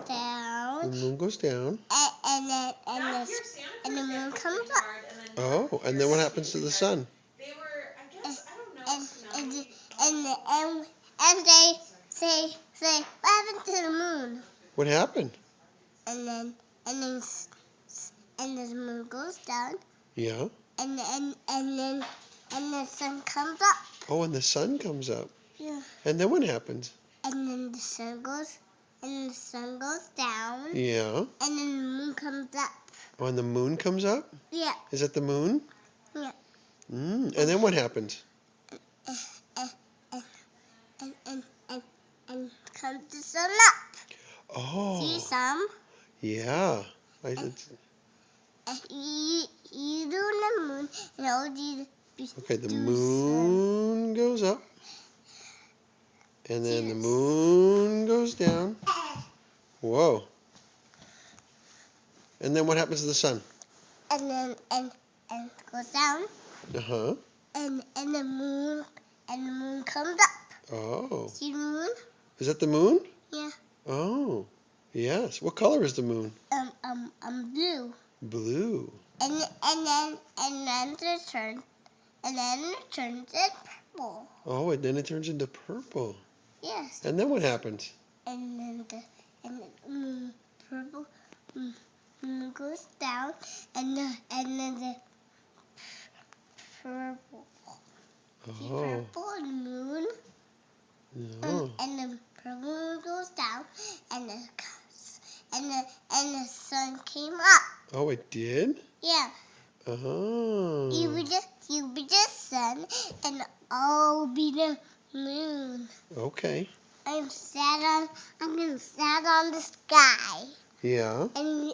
down. The moon goes down. And the moon comes up. Oh, and then what happens to the sun? And and and and they say what happened to the moon? What happened? And then and then and the moon goes down. Yeah. And the sun comes up. Oh, and the sun comes up. Yeah. And then what happens? And then the sun goes down. Yeah. And then the moon comes up. Oh, and the moon comes up? Yeah. Is that the moon? Yeah. And then what happens? And comes the sun up. Oh. See some? Yeah. You do the moon and all these. Okay, the do moon goes up. And then the Jesus. moon goes down. Whoa. And then what happens to the sun? And then goes down. Uh-huh. And the moon comes up. Oh. See the moon? Is that the moon? Yeah. Oh. Yes. What color is the moon? Blue. Blue. And then it turns it purple. Oh, and then it turns into purple. Yes. And then what happens? And then the purple moon goes down, and then the purple. See Oh. purple and moon. No. And the purple moon goes down, and the sun came up. Oh, it did? Yeah. Oh. You be the sun, and I'll be the moon. Okay. I'm gonna sat on the sky. Yeah. And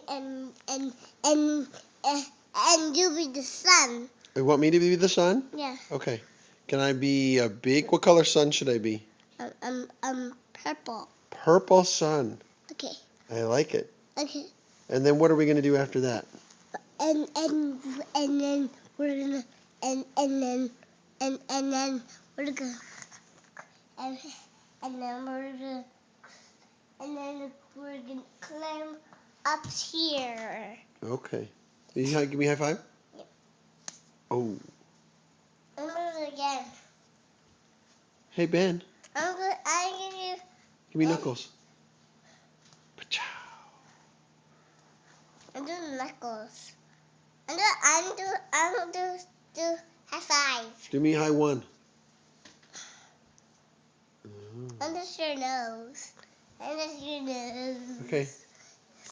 you be the sun. You want me to be the sun? Yeah. Okay. Can I be a big? What color sun should I be? Purple. Purple sun. Okay. I like it. Okay. And then what are we going to do after that? And then we're gonna and then we're gonna and then we're gonna climb up here. Okay. You give me a high five? Yeah. Oh. I'm gonna do it again. Hey, Ben. I give you. Give me knuckles. Pachow. I'm doing knuckles. I'm do high five. Do me high one. Under your nose. Under your nose. Okay.